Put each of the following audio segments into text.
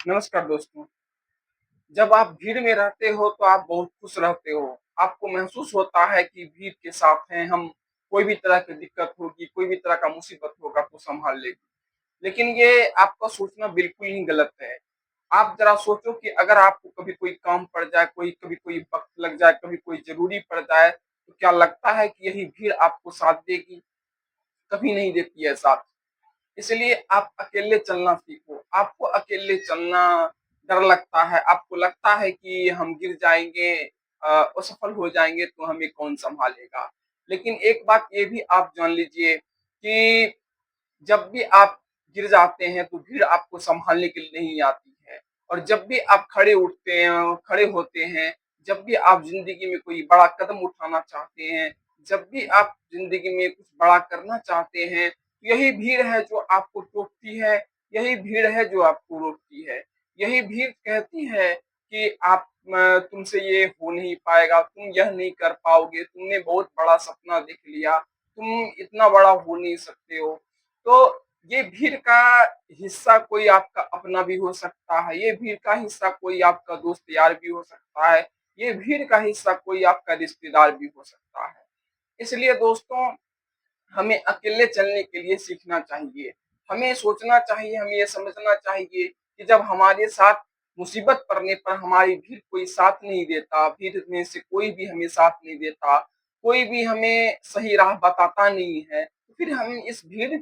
नमस्कार दोस्तों। जब आप भीड़ में रहते हो तो आप बहुत खुश रहते हो। आपको महसूस होता है कि भीड़ के साथ हैं हम, कोई भी तरह की दिक्कत होगी, कोई भी तरह का मुसीबत होगा तो सँभाल लेगी। लेकिन ये आपका सोचना बिल्कुल ही गलत है। आप ज़रा सोचो कि अगर आपको कभी कोई काम पड़ जाए, कभी कोई वक़्त लग जाए, कभी कोई ज़रूरी पड़ जाए, तो क्या लगता है कि यही भीड़ आपको साथ देगी? कभी नहीं देती है साथ। इसलिए आप अकेले चलना सीखो। आपको अकेले चलना डर लगता है, आपको लगता है कि हम गिर जाएँगे, असफल हो जाएँगे तो हमें कौन सँभालेगा। लेकिन एक बात ये भी आप जान लीजिए कि जब भी आप गिर जाते हैं तो भीड़ आपको सँभालने के लिए नहीं आती है। और जब भी आप खड़े होते हैं, जब भी आप ज़िंदगी में कोई बड़ा कदम उठाना चाहते हैं, जब भी आप ज़िंदगी में कुछ बड़ा करना चाहते हैं, यही भीड़ है जो आपको टोकती है, यही भीड़ है जो आपको रोकती है। यही भीड़ कहती है कि तुमसे ये हो नहीं पाएगा, तुम यह नहीं कर पाओगे, तुमने बहुत बड़ा सपना देख लिया, तुम इतना बड़ा हो नहीं सकते हो। तो ये भीड़ का हिस्सा कोई आपका अपना भी हो सकता है, ये भीड़ का हिस्सा कोई आपका दोस्त यार भी हो सकता है, ये भीड़ का हिस्सा कोई आपका रिश्तेदार भी हो सकता है। इसलिए दोस्तों, हमें अकेले चलने के लिए सीखना चाहिए। हमें सोचना चाहिए, हमें ये समझना चाहिए कि जब हमारे साथ मुसीबत पड़ने पर हमारी भीड़ कोई साथ नहीं देता, भीड़ में से कोई भी हमें साथ नहीं देता, कोई भी हमें सही राह बताता नहीं है, तो फिर हम इस भीड़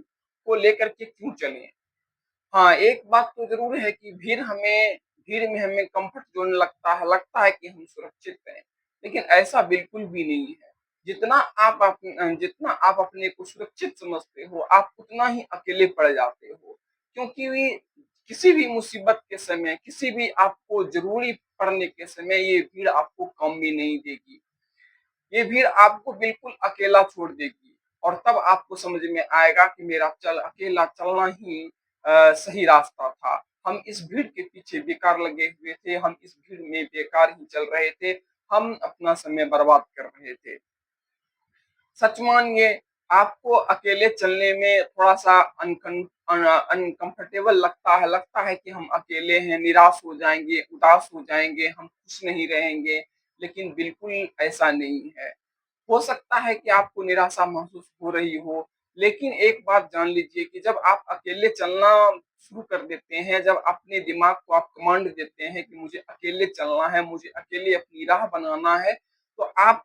को लेकर के क्यों चलें? हाँ, एक बात तो ज़रूर है कि भीड़ में हमें कम्फ़र्ट ज़ोन लगता है कि हम सुरक्षित हैं, लेकिन ऐसा बिल्कुल भी नहीं है। जितना आप अपने को सुरक्षित समझते हो, आप उतना ही अकेले पड़ जाते हो। क्योंकि किसी भी मुसीबत के समय, किसी भी आपको ज़रूरी पड़ने के समय ये भीड़ आपको काम भी नहीं देगी। ये भीड़ आपको बिल्कुल अकेला छोड़ देगी और तब आपको समझ में आएगा कि मेरा अकेला चलना ही सही रास्ता था। हम इस भीड़ के पीछे बेकार लगे हुए थे, हम इस भीड़ में बेकार ही चल रहे थे, हम अपना समय बर्बाद कर रहे थे। सच मानिए, आपको अकेले चलने में थोड़ा-सा अनकंफर्टेबल लगता है कि हम अकेले हैं, निराश हो जाएँगे, उदास हो जाएँगे, हम खुश नहीं रहेंगे, लेकिन बिल्कुल ऐसा नहीं है। हो सकता है कि आपको निराशा महसूस हो रही हो, लेकिन एक बात जान लीजिए कि जब आप अकेले चलना शुरू कर देते हैं, जब अपने दिमाग को आप कमांड देते हैं कि मुझे अकेले चलना है, मुझे अकेले अपनी राह बनाना है, तो आप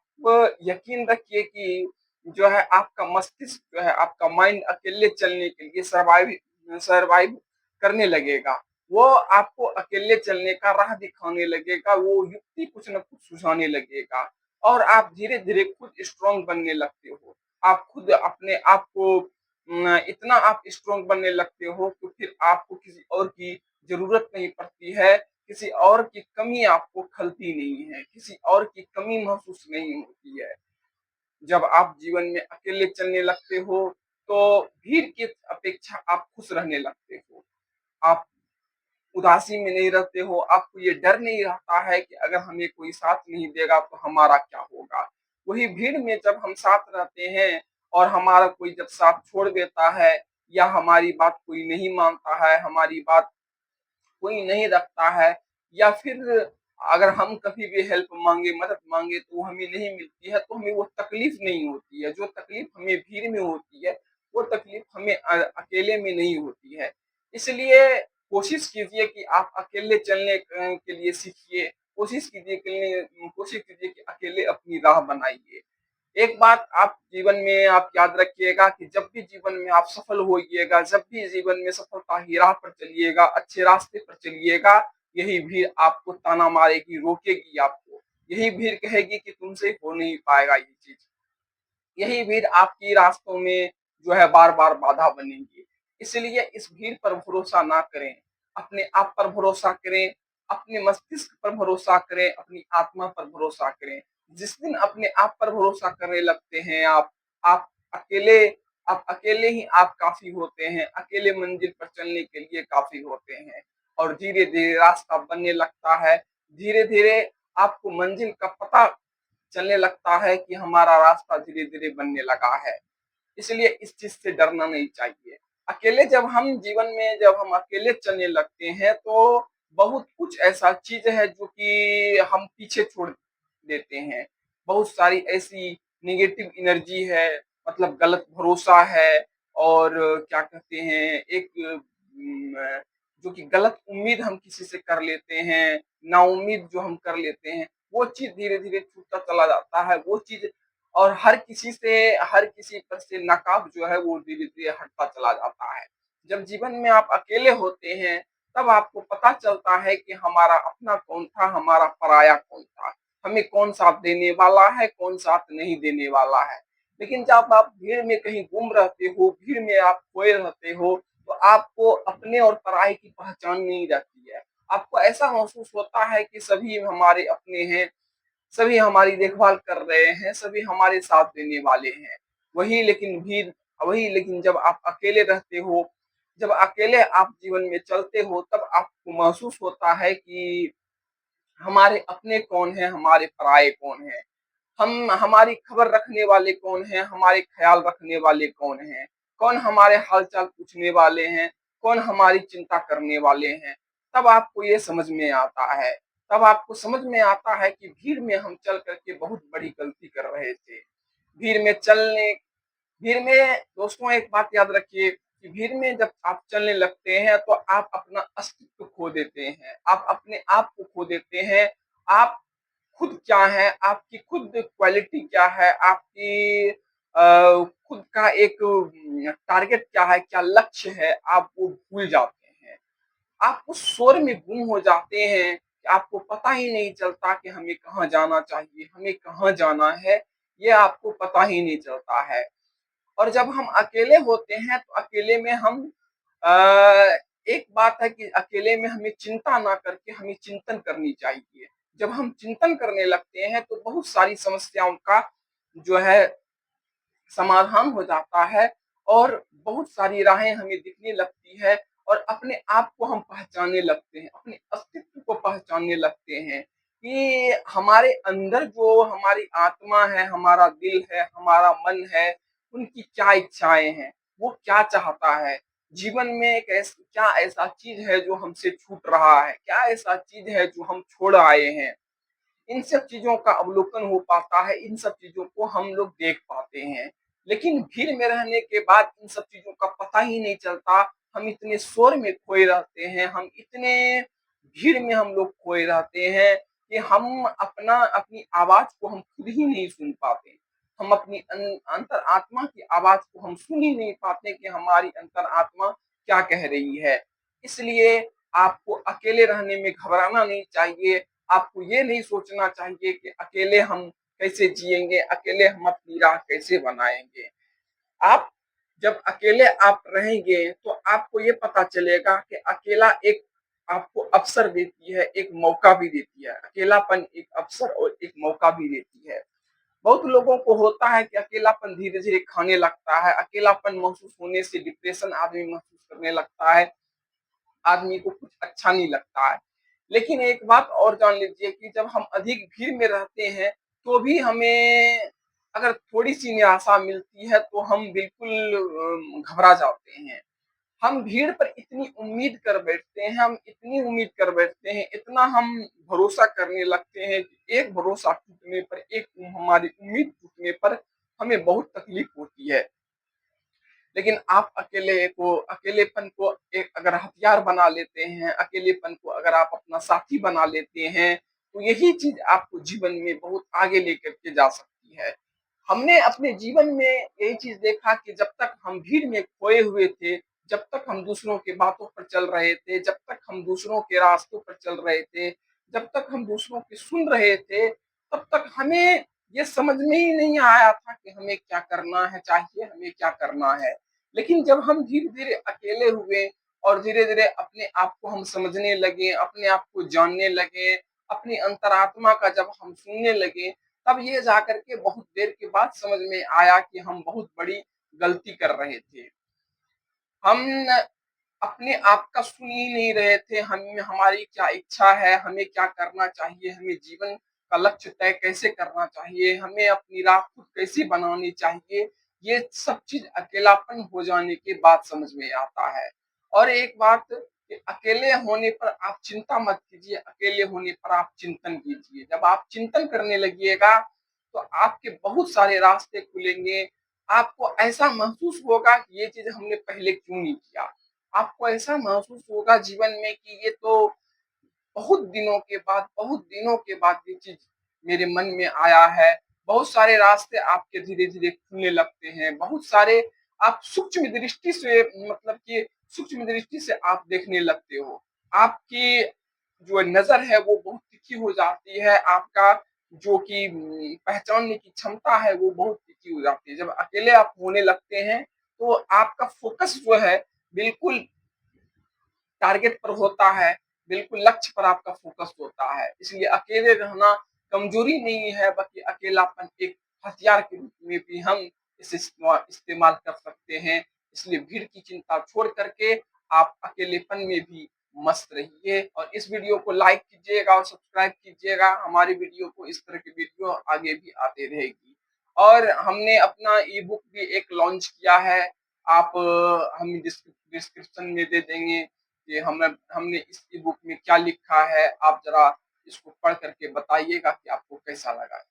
यकीन रखिए कि जो है आपका मस्तिष्क जो है, आपका माइंड अकेले चलने के लिए सर्वाइव करने लगेगा। वो आपको अकेले चलने का राह दिखाने लगेगा, वो युक्ति कुछ न कुछ सुझाने लगेगा। और आप धीरे-धीरे खुद स्ट्रॉन्ग बनने लगते हो। आप खुद अपने आप को इतना आप स्ट्रॉन्ग बनने लगते हो कि फिर आपको किसी और की ज़रूरत नहीं पड़ती है, किसी और की कमी आपको खलती नहीं है, किसी और की कमी महसूस नहीं होती है। जब आप जीवन में अकेले चलने लगते हो, तो भीड़ की अपेक्षा आप खुश रहने लगते हो। आप उदासी में नहीं रहते हो, आपको ये डर नहीं रहता है कि अगर हमें कोई साथ नहीं देगा तो हमारा क्या होगा? वही भीड़ में जब हम साथ रहते हैं और हमारा कोई जब साथ छोड़ देता है या हमारी बात कोई नहीं मानता है, हमारी बात कोई नहीं रखता है या फिर अगर हम कभी भी हेल्प माँगे, मदद माँगे तो वो हमें नहीं मिलती है, तो हमें वो तकलीफ़ नहीं होती है। जो तकलीफ़ हमें भीड़ में होती है, वो तकलीफ़ हमें अकेले में नहीं होती है। इसलिए कोशिश कीजिए कि आप अकेले चलने के लिए सीखिए। कोशिश कीजिए कि अकेले अपनी राह बनाइए। एक बात आप जीवन में आप याद रखिएगा कि जब भी जीवन में आप सफल होइएगा, जब भी जीवन में सफलता की राह पर चलिएगा, अच्छे रास्ते पर चलिएगा, यही भीड़ आपको ताना मारेगी, रोकेगी आपको। यही भीड़ कहेगी कि तुमसे हो नहीं पाएगा ये चीज़। यही भीड़ आपकी रास्तों में जो है बार-बार बाधा बनेंगी। इसलिए इस भीड़ पर भरोसा ना करें, अपने आप पर भरोसा करें, अपने मस्तिष्क पर भरोसा करें, अपनी आत्मा पर भरोसा करें। जिस दिन अपने आप पर भरोसा करने लगते हैं आप अकेले आप अकेले ही आप काफ़ी होते हैं, अकेले मंजिल पर चलने के लिए काफ़ी होते हैं और धीरे-धीरे रास्ता बनने लगता है। धीरे-धीरे आपको मंजिल का पता चलने लगता है कि हमारा रास्ता धीरे-धीरे बनने लगा है। इसलिए इस चीज़ से डरना नहीं चाहिए। जब हम अकेले चलने लगते हैं तो बहुत कुछ ऐसा चीज़ है जो कि हम पीछे छोड़ देते हैं। बहुत सारी ऐसी नेगेटिव एनर्जी है, मतलब गलत भरोसा है और क्या कहते हैं एक जो कि गलत उम्मीद हम किसी से कर लेते हैं, नाउम्मीद जो हम कर लेते हैं, वो चीज़ धीरे-धीरे छूटता चला जाता है। वो चीज़ और हर किसी पर से नकाब जो है वो धीरे-धीरे हटता चला जाता है। जब जीवन में आप अकेले होते हैं, तब आपको पता चलता है कि हमारा अपना कौन था, हमारा पराया कौन था। हमें कौन साथ देने वाला है, कौन साथ नहीं देने वाला है। लेकिन जब आप भीड़ में कहीं गुम रहते हो, भीड़ में आप खोए रहते हो, तो आपको अपने और पराये की पहचान नहीं रहती है। आपको ऐसा महसूस होता है कि सभी हमारे अपने हैं, सभी हमारी देखभाल कर रहे हैं, सभी हमारे साथ देने वाले हैं। वही लेकिन जब आप अकेले रहते हो, जब अकेले आप जीवन में चलते हो, तब आपको महसूस होता है कि हमारे अपने कौन हैं, हमारे पराये कौन हैं। हमारी खबर रखने वाले कौन हैं, हमारे ख़्याल रखने वाले कौन हैं, कौन हमारे हाल-चाल पूछने वाले हैं, कौन हमारी चिंता करने वाले हैं। तब आपको ये समझ में आता है, तब आपको समझ में आता है कि भीड़ में हम चल कर के बहुत बड़ी गलती कर रहे थे। भीड़ में चलने भीड़ में दोस्तों एक बात याद रखिए कि भीड़ में जब आप चलने लगते हैं तो आप अपना अस्तित्व खो देते हैं, आप अपने आप को खो देते हैं। आप खुद क्या है, आपकी खुद क्वालिटी क्या है, आपकी खुद का एक टारगेट क्या है, क्या लक्ष्य है, आप वो भूल जाते हैं। आप उस शोर में गुम हो जाते हैं कि आपको पता ही नहीं चलता कि हमें कहाँ जाना चाहिए, हमें कहाँ जाना है, ये आपको पता ही नहीं चलता है। और जब हम अकेले होते हैं तो अकेले में हम अ, एक बात है कि अकेले में हमें चिंता ना करके हमें चिंतन करनी चाहिए। जब हम चिंतन करने लगते हैं तो बहुत सारी समस्याओं का जो है समाधान हो जाता है और बहुत सारी राहें हमें दिखने लगती है और अपने आप को हम पहचानने लगते हैं, अपने अस्तित्व को पहचानने लगते हैं कि हमारे अंदर जो हमारी आत्मा है, हमारा दिल है, हमारा मन है, उनकी क्या इच्छाएँ हैं, वो क्या चाहता है। जीवन में एक क्या ऐसा चीज़ है जो हमसे छूट रहा है, क्या ऐसा चीज़ है जो हम छोड़ आए हैं। इन सब चीज़ों का अवलोकन हो पाता है, इन सब चीज़ों को हम लोग देख पाते हैं। लेकिन भीड़ में रहने के बाद इन सब चीज़ों का पता ही नहीं चलता। हम इतने शोर में खोए रहते हैं, हम इतने भीड़ में हम लोग खोए रहते हैं कि हम अपनी आवाज़ को हम खुद ही नहीं सुन पाते। हम अपनी अंतरात्मा की आवाज़ को हम सुन ही नहीं पाते कि हमारी अंतरात्मा क्या कह रही है। इसलिए आपको अकेले रहने में घबराना नहीं चाहिए। आपको ये नहीं सोचना चाहिए कि अकेले हम कैसे जिएँगे, अकेले हम अपनी राह कैसे बनाएँगे। आप जब अकेले आप रहेंगे, तो आपको ये पता चलेगा कि अकेला एक आपको अवसर देती है, एक मौका भी देती है। अकेलापन एक अवसर और एक मौका भी देती है। बहुत लोगों को होता है कि अकेलापन धीरे-धीरे खाने लगता है, अकेलापन महसूस होने से डिप्रेशन आदमी महसूस करने लगता है। आदमी को कुछ अच्छा नहीं लगता है। लेकिन एक बात और जान लीजिए कि जब हम अधिक भीड़ में रहते हैं, तो भी हमें अगर थोड़ी-सी निराशा मिलती है, तो हम बिल्कुल घबरा जाते हैं। हम भीड़ पर इतनी उम्मीद कर बैठते हैं, हम इतनी उम्मीद कर बैठते हैं, इतना हम भरोसा करने लगते हैं कि एक भरोसा टूटने पर, एक हमारी उम्मीद टूटने पर हमें बहुत तकलीफ होती है। लेकिन आप अकेलेपन को एक अगर हथियार बना लेते हैं, अकेलेपन को अगर आप अपना साथी बना लेते हैं, तो यही चीज़ आपको जीवन में बहुत आगे लेकर के जा सकती है। हमने अपने जीवन में यही चीज़ देखा कि जब तक हम भीड़ में खोए हुए थे, जब तक हम दूसरों की बातों पर चल रहे थे, जब तक हम दूसरों के रास्तों पर चल रहे थे, जब तक हम दूसरों की सुन रहे थे, तब तक हमें ये समझ में ही नहीं आया था कि हमें क्या करना है चाहिए, हमें क्या करना है। लेकिन जब हम धीरे-धीरे अकेले हुए और धीरे-धीरे अपने आप को हम समझने लगे, अपने आप को जानने लगे, अपनी अंतरात्मा का जब हम सुनने लगे, तब ये जाकर के बहुत देर के बाद समझ में आया कि हम बहुत बड़ी गलती कर रहे थे। हम अपने आप का सुन ही नहीं रहे थे, हम हमारी क्या इच्छा है, हमें क्या करना चाहिए, हमें जीवन का लक्ष्य तय कैसे करना चाहिए, हमें अपनी राह खुद कैसे बनानी चाहिए, ये सब चीज़ अकेलापन हो जाने के बाद समझ में आता है। और एक बात कि अकेले होने पर आप चिंता मत कीजिए, अकेले होने पर आप चिंतन कीजिए। जब आप चिंतन करने लगिएगा, तो आपके बहुत सारे रास्ते खुलेंगे। आपको ऐसा महसूस होगा कि ये चीज़ हमने पहले क्यों नहीं किया। आपको ऐसा महसूस होगा जीवन में कि ये तो बहुत दिनों के बाद ये चीज़ मेरे मन में आया है। बहुत सारे रास्ते आपके धीरे-धीरे खुलने लगते हैं। बहुत सारे आप सूक्ष्म दृष्टि से मतलब कि सूक्ष्म दृष्टि से आप देखने लगते हो। आपकी जो नज़र है वो बहुत तीखी हो जाती है। आपका जो कि पहचानने की क्षमता है वो बहुत तीखी हो जाती है। जब अकेले आप होने लगते हैं, तो आपका फ़ोकस जो है बिल्कुल टारगेट पर होता है, बिल्कुल लक्ष्य पर आपका फ़ोकस होता है। इसलिए अकेले रहना कमज़ोरी नहीं है, बल्कि अकेलापन एक हथियार के रूप में भी हम इसे इस्तेमाल कर सकते हैं। इसलिए भीड़ की चिंता छोड़ कर के आप अकेलेपन में भी मस्त रहिए और इस वीडियो को लाइक कीजिएगा और सब्सक्राइब कीजिएगा। हमारी वीडियो को इस तरह की वीडियो आगे भी आती रहेगी। और हमने अपना ई-बुक भी एक लॉन्च किया है। आप हम डिस्क्रिप्शन में दे देंगे कि हमने इस ई बुक में क्या लिखा है, आप ज़रा इसको पढ़ कर के बताइएगा कि आपको कैसा लगा?